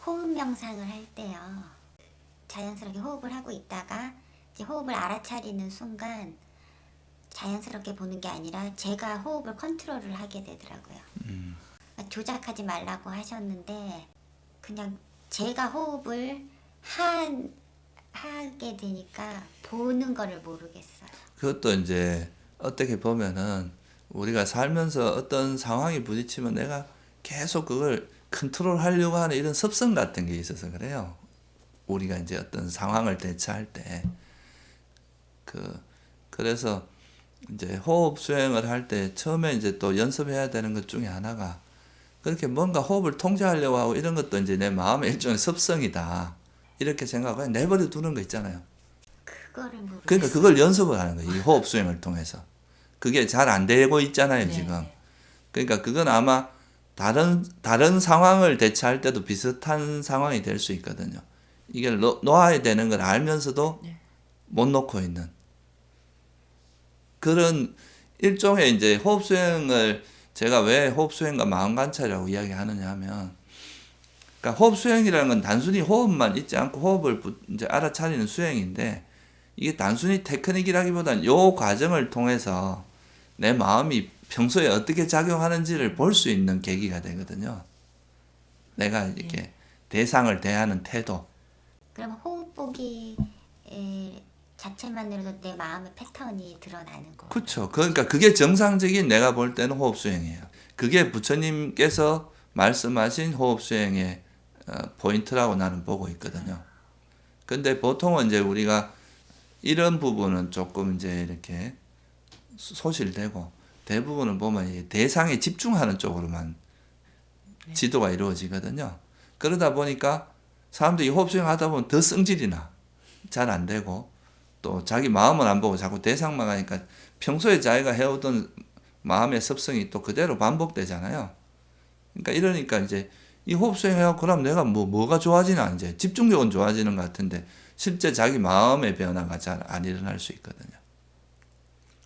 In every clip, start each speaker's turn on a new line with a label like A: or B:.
A: 호흡 명상을 할 때요. 자연스럽게 호흡을 하고 있다가 이제 호흡을 알아차리는 순간 자연스럽게 보는 게 아니라 제가 호흡을 컨트롤을 하게 되더라고요. 그러니까 조작하지 말라고 하셨는데 그냥 제가 호흡을 하게 되니까 보는 거를 모르겠어요.
B: 그것도 이제 어떻게 보면은 우리가 살면서 어떤 상황이 부딪히면 내가 계속 그걸 컨트롤하려고 하는 이런 습성 같은 게 있어서 그래요. 우리가 이제 어떤 상황을 대처할 때 그래서 이제 호흡 수행을 할 때 처음에 이제 또 연습해야 되는 것 중에 하나가 그렇게 뭔가 호흡을 통제하려고 하고 이런 것도 이제 내 마음의 일종의 습성이다. 이렇게 생각하고 내버려 두는 거 있잖아요.
A: 그거를 모르겠어요.
B: 그러니까 그걸 연습을 하는 거예요. 이 호흡 수행을 통해서. 그게 잘 안 되고 있잖아요,
A: 네.
B: 지금. 그러니까 그건 아마 다른 상황을 대처할 때도 비슷한 상황이 될 수 있거든요. 이게 놓아야 되는 걸 알면서도
C: 네.
B: 못 놓고 있는 그런 일종의 이제 호흡 수행을 제가 왜 호흡 수행과 마음 관찰이라고 이야기하느냐 하면 그러니까 호흡 수행이라는 건 단순히 호흡만 있지 않고 호흡을 이제 알아차리는 수행인데 이게 단순히 테크닉이라기보다는 요 과정을 통해서 내 마음이 평소에 어떻게 작용하는지를 볼 수 있는 계기가 되거든요. 내가 이렇게 대상을 대하는 태도.
A: 그럼 호흡 보기 자체만으로도 내 마음의 패턴이 드러나는 거예요.
B: 그렇죠. 그러니까 그게 정상적인 내가 볼 때는 호흡 수행이에요. 그게 부처님께서 말씀하신 호흡 수행의 포인트라고 나는 보고 있거든요. 근데 보통은 이제 우리가 이런 부분은 조금 이제 이렇게 소실되고 대부분은 보면 이 대상에 집중하는 쪽으로만 지도가 이루어지거든요. 그러다 보니까 사람들이 호흡 수행 하다 보면 더 성질이 나. 잘 안 되고 또 자기 마음은 안 보고 자꾸 대상만 하니까 평소에 자기가 해오던 마음의 습성이 또 그대로 반복되잖아요. 그러니까 이러니까 이제 이 호흡 수행해서 그럼 내가 뭐가 좋아지나 이제 집중력은 좋아지는 것 같은데 실제 자기 마음의 변화가 잘 안 일어날 수 있거든요.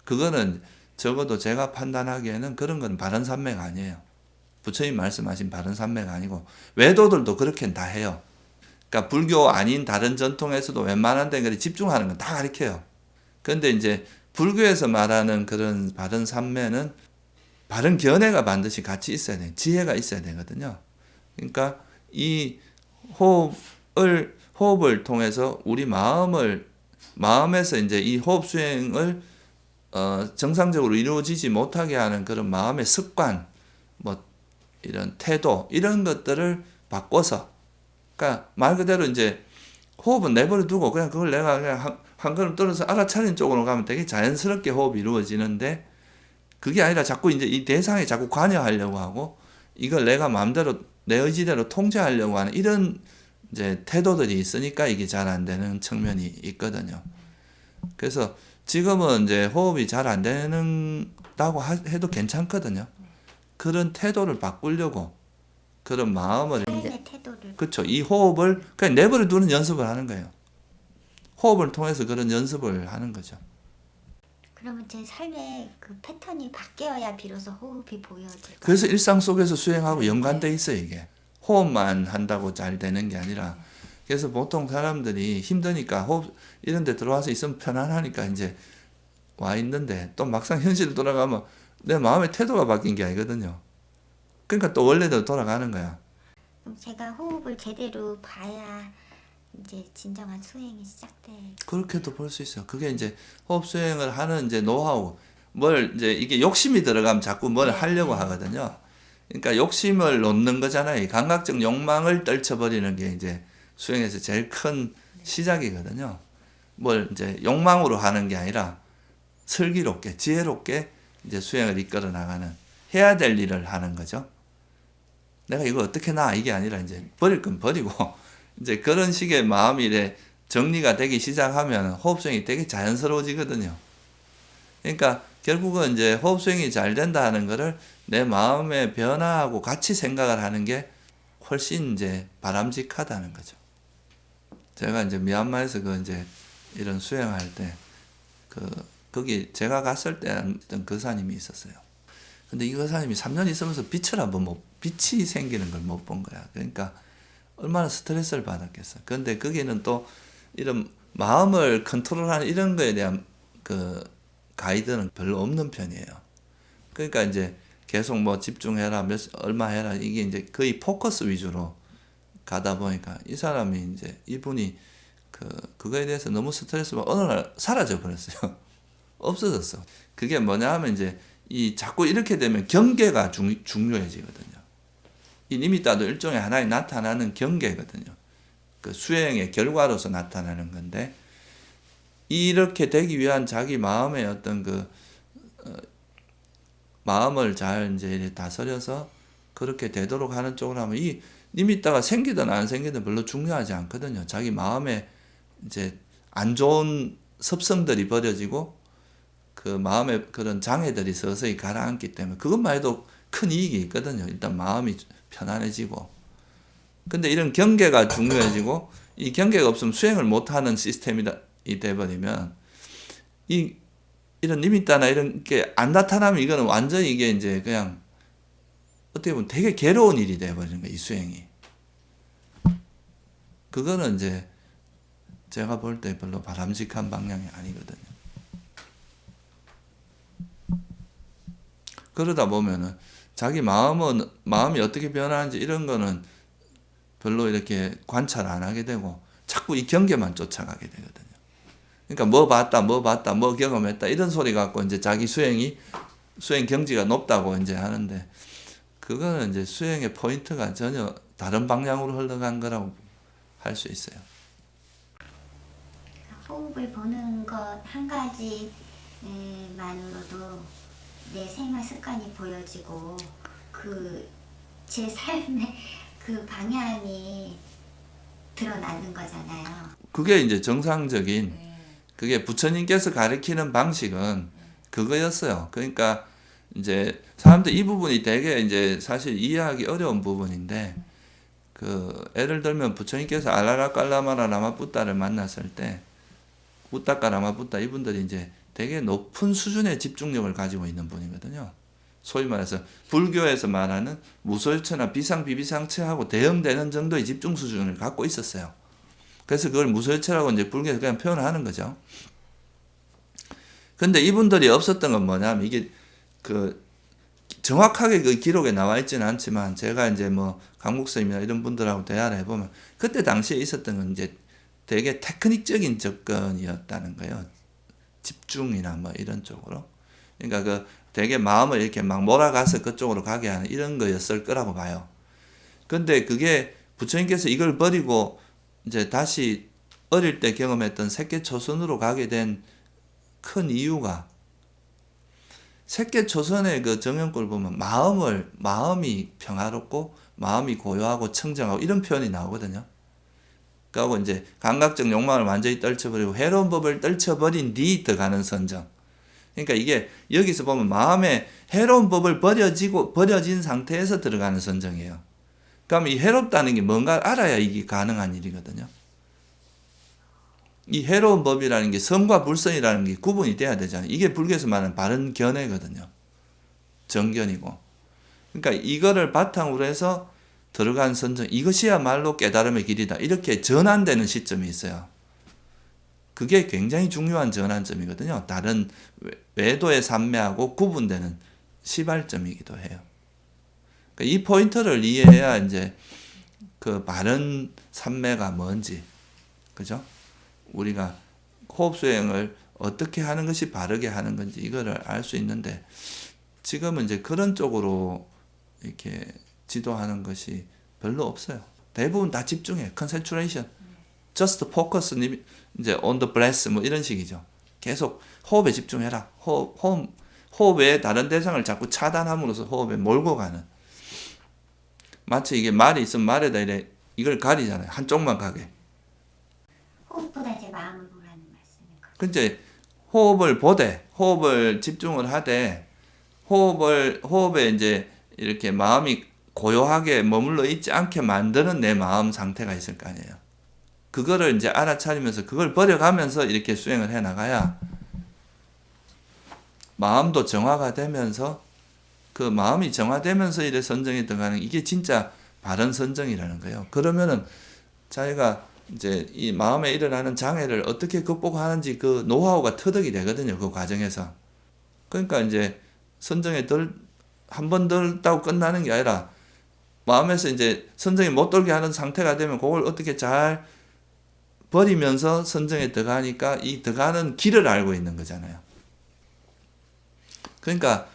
B: 그거는 적어도 제가 판단하기에는 그런 건 바른 산매가 아니에요. 부처님 말씀하신 바른 산매가 아니고 외도들도 그렇게 다 해요. 그러니까 불교 아닌 다른 전통에서도 웬만한 데 집중하는 건 다 가르쳐요. 그런데 이제 불교에서 말하는 그런 바른 산매는 바른 견해가 반드시 같이 있어야 돼요. 지혜가 있어야 되거든요. 그러니까 이 호흡을 통해서 우리 마음에서 이제 이 호흡 수행을 정상적으로 이루어지지 못하게 하는 그런 마음의 습관, 뭐 이런 태도 이런 것들을 바꿔서, 그러니까 말 그대로 이제 호흡은 내버려 두고 그냥 그걸 내가 그냥 한 걸음 떨어서 알아차리는 쪽으로 가면 되게 자연스럽게 호흡이 이루어지는데 그게 아니라 자꾸 이제 이 대상에 자꾸 관여하려고 하고 이걸 내가 마음대로 내 의지대로 통제하려고 하는 이런 이제 태도들이 있으니까 이게 잘 안 되는 측면이 있거든요. 그래서 지금은 이제 호흡이 잘 안 된다고 해도 괜찮거든요. 그런 태도를 바꾸려고 그런 마음을
A: 삶의 태도를.
B: 그렇죠. 이 호흡을 그냥 내버려 두는 연습을 하는 거예요. 호흡을 통해서 그런 연습을 하는 거죠.
A: 그러면 제 삶의 그 패턴이 바뀌어야 비로소 호흡이 보여질
B: 그래서 일상 속에서 수행하고 연관돼 있어요, 이게. 호흡만 한다고 잘 되는 게 아니라. 그래서 보통 사람들이 힘드니까 호흡 이런 데 들어와서 있으면 편안하니까 이제 와 있는데 또 막상 현실 돌아가면 내 마음의 태도가 바뀐 게 아니거든요. 그러니까 또 원래대로 돌아가는 거야.
A: 그럼 제가 호흡을 제대로 봐야 이제 진정한 수행이 시작될.
B: 그렇게도 볼 수 있어요. 그게 이제 호흡 수행을 하는 이제 노하우. 뭘 이제 이게 욕심이 들어가면 자꾸 뭘 하려고 하거든요. 그러니까 욕심을 놓는 거잖아요. 이 감각적 욕망을 떨쳐버리는 게 이제 수행에서 제일 큰 시작이거든요. 뭘 이제 욕망으로 하는 게 아니라 슬기롭게, 지혜롭게 이제 수행을 이끌어 나가는 해야 될 일을 하는 거죠. 내가 이거 어떻게 나 이게 아니라 이제 버릴 건 버리고 이제 그런 식의 마음이 이래 정리가 되기 시작하면 호흡수행이 되게 자연스러워지거든요. 그러니까 결국은 이제 호흡수행이 잘 된다 하는 거를 내 마음의 변화하고 같이 생각을 하는 게 훨씬 이제 바람직하다는 거죠. 제가 이제 미얀마에서 그 이제 이런 수행할 때 거기 제가 갔을 때 어떤 거사님이 있었어요. 근데 이 거사님이 3년 있으면서 빛이 생기는 걸 못 본 거야. 그러니까 얼마나 스트레스를 받았겠어. 그런데 거기는 또 이런 마음을 컨트롤하는 이런 거에 대한 그 가이드는 별로 없는 편이에요. 그러니까 이제 계속 뭐 집중해라, 얼마 해라, 이게 이제 거의 포커스 위주로 가다 보니까 이 사람이 이제 이분이 그거에 대해서 너무 스트레스 받고 어느 날 사라져 버렸어요. 없어졌어. 그게 뭐냐 하면 이제 자꾸 이렇게 되면 경계가 중요해지거든요. 이 니미따도 일종의 하나의 나타나는 경계거든요. 그 수행의 결과로서 나타나는 건데, 이렇게 되기 위한 자기 마음의 어떤 마음을 잘 이제 다스려서 그렇게 되도록 하는 쪽으로 하면 이 니미따가 생기든 안 생기든 별로 중요하지 않거든요. 자기 마음에 이제 안 좋은 습성들이 버려지고 그 마음에 그런 장애들이 서서히 가라앉기 때문에 그것만 해도 큰 이익이 있거든요. 일단 마음이 편안해지고. 근데 이런 경계가 중요해지고, 이 경계가 없으면 수행을 못하는 시스템이 돼버리면 이런 니미따나 이런 게 안 나타나면 이거는 완전히 이게 이제 그냥 어떻게 보면 되게 괴로운 일이 돼버리는 거예요. 이 수행이. 그거는 이제 제가 볼 때 별로 바람직한 방향이 아니거든요. 그러다 보면은 자기 마음이 어떻게 변하는지 이런 거는 별로 이렇게 관찰 안 하게 되고 자꾸 이 경계만 쫓아가게 되거든요. 그러니까 뭐 봤다, 뭐 경험했다 이런 소리 갖고 이제 자기 수행 경지가 높다고 이제 하는데, 그거는 이제 수행의 포인트가 전혀 다른 방향으로 흘러간 거라고 할 수 있어요.
A: 호흡을 보는 것 한 가지 만으로도 내 생활 습관이 보여지고 제 삶의 그 방향이 드러나는 거잖아요.
B: 그게 이제 정상적인, 그게 부처님께서 가르치는 방식은 그거였어요. 그러니까 이제 사람들 이 부분이 되게 이제 사실 이해하기 어려운 부분인데, 예를 들면 부처님께서 알라라깔라마라 라마푸따를 만났을 때 우따까 라마푸따 이분들이 이제 되게 높은 수준의 집중력을 가지고 있는 분이거든요. 소위 말해서 불교에서 말하는 무소유처나 비상비비상처하고 대응되는 정도의 집중 수준을 갖고 있었어요. 그래서 그걸 무소유처라고 이제 불교에서 그냥 표현을 하는 거죠. 근데 이분들이 없었던 건 뭐냐면, 이게 정확하게 그 기록에 나와 있지는 않지만 제가 이제 뭐 강국스님이나 이런 분들하고 대화를 해보면 그때 당시에 있었던 건 이제 되게 테크닉적인 접근이었다는 거예요. 집중이나 뭐 이런 쪽으로. 그러니까 되게 마음을 이렇게 막 몰아가서 그쪽으로 가게 하는 이런 거였을 거라고 봐요. 근데 그게 부처님께서 이걸 버리고 이제 다시 어릴 때 경험했던 색계초선으로 가게 된 큰 이유가, 색계초선의 그 정연골 보면 마음이 평화롭고 마음이 고요하고 청정하고 이런 표현이 나오거든요. 그리고 이제 감각적 욕망을 완전히 떨쳐버리고 해로운 법을 떨쳐버린 뒤 들어가는 선정. 그러니까 이게 여기서 보면 마음에 해로운 법을 버려진 상태에서 들어가는 선정이에요. 그럼 이 해롭다는 게 뭔가 알아야 이게 가능한 일이거든요. 이 해로운 법이라는 게 선과 불선이라는 게 구분이 돼야 되잖아요. 이게 불교에서 말하는 바른 견해거든요. 정견이고. 그러니까 이거를 바탕으로 해서 들어간 선정, 이것이야말로 깨달음의 길이다. 이렇게 전환되는 시점이 있어요. 그게 굉장히 중요한 전환점이거든요. 다른 외도의 삼매하고 구분되는 시발점이기도 해요. 그러니까 이 포인트를 이해해야 이제 그 바른 삼매가 뭔지, 그죠? 우리가 호흡 수행을 어떻게 하는 것이 바르게 하는 건지 이거를 알 수 있는데, 지금은 이제 그런 쪽으로 이렇게 지도하는 것이 별로 없어요. 대부분 다 집중해. concentration, just focus, 이제 on the breath 뭐 이런 식이죠. 계속 호흡에 집중해라. 호흡에 다른 대상을 자꾸 차단함으로써 호흡에 몰고 가는. 마치 이게 말이 있으면 말에다 이걸 가리잖아요. 한쪽만 가게.
A: 호흡보다 이제 마음을 보라는 말씀인가?
B: 근데 호흡을 집중을 하되 호흡에 이제 이렇게 마음이 고요하게 머물러 있지 않게 만드는 내 마음 상태가 있을 거 아니에요. 그거를 이제 알아차리면서 그걸 버려가면서 이렇게 수행을 해 나가야 마음도 정화가 되면서, 그 마음이 정화되면서 이래 선정에 들어가는, 이게 진짜 바른 선정이라는 거예요. 그러면은 자기가 이제 이 마음에 일어나는 장애를 어떻게 극복하는지 그 노하우가 터득이 되거든요. 그 과정에서. 그러니까 이제 선정에 한 번 들었다고 끝나는 게 아니라 마음에서 이제 선정이 못 들게 하는 상태가 되면 그걸 어떻게 잘 버리면서 선정에 들어가니까 이 들어가는 길을 알고 있는 거잖아요. 그러니까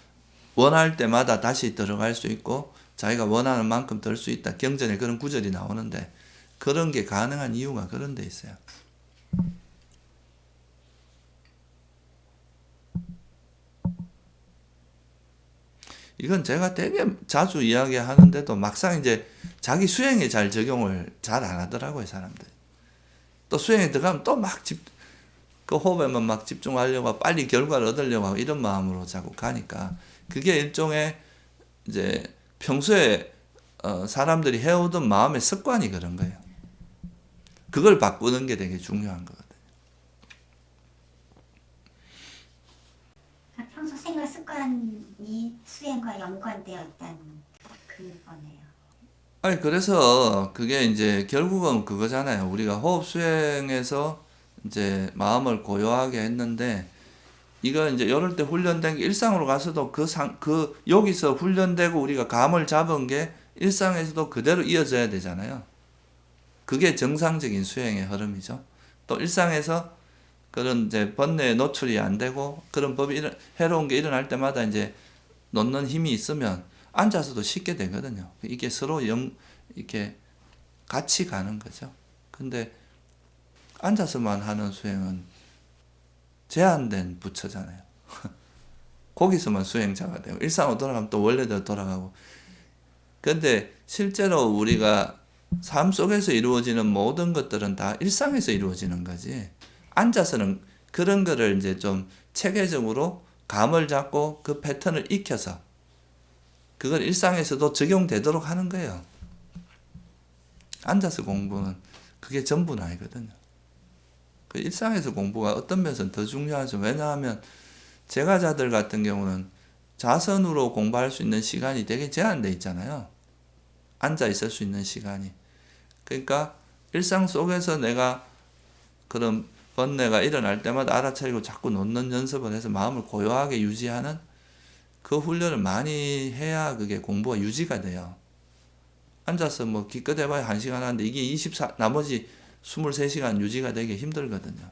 B: 원할 때마다 다시 들어갈 수 있고 자기가 원하는 만큼 들 수 있다. 경전에 그런 구절이 나오는데 그런 게 가능한 이유가 그런 데 있어요. 이건 제가 되게 자주 이야기하는데도 막상 이제 자기 수행에 잘 적용을 잘 안 하더라고요, 사람들이. 또 수행에 들어가면 또 막 그 호흡에만 막 집중하려고 하고 빨리 결과를 얻으려고 하고 이런 마음으로 자꾸 가니까 그게 일종의 이제 평소에 사람들이 해오던 마음의 습관이 그런 거예요. 그걸 바꾸는 게 되게 중요한 거거든요.
A: 평소 생활 습관이 수행과 연관되어 있다는 그거네요.
B: 아니 그래서 그게 이제 결국은 그거잖아요. 우리가 호흡 수행에서 이제 마음을 고요하게 했는데 이거 이제 이럴 때 훈련된 게 일상으로 가서도 그 여기서 훈련되고 우리가 감을 잡은 게 일상에서도 그대로 이어져야 되잖아요. 그게 정상적인 수행의 흐름이죠. 또 일상에서 그런 이제 번뇌에 노출이 안 되고 그런 법이 해로운 게 일어날 때마다 이제 놓는 힘이 있으면 앉아서도 쉽게 되거든요. 이게 서로 이렇게 같이 가는 거죠. 근데 앉아서만 하는 수행은 제한된 부처잖아요. 거기서만 수행자가 되고 일상으로 돌아가면 또 원래대로 돌아가고. 근데 실제로 우리가 삶 속에서 이루어지는 모든 것들은 다 일상에서 이루어지는 거지. 앉아서는 그런 거를 이제 좀 체계적으로 감을 잡고 그 패턴을 익혀서 그걸 일상에서도 적용되도록 하는 거예요. 앉아서 공부는 그게 전부는 아니거든요. 그 일상에서 공부가 어떤 면에서는 더 중요하죠. 왜냐하면 제가자들 같은 경우는 자선으로 공부할 수 있는 시간이 되게 제한돼 있잖아요. 앉아 있을 수 있는 시간이. 그러니까 일상 속에서 내가 그런 번뇌가 일어날 때마다 알아차리고 자꾸 놓는 연습을 해서 마음을 고요하게 유지하는 그 훈련을 많이 해야 그게 공부가 유지가 돼요. 앉아서 뭐 기껏 해봐야 1시간 하는데 이게 나머지 23시간 유지가 되기 힘들거든요.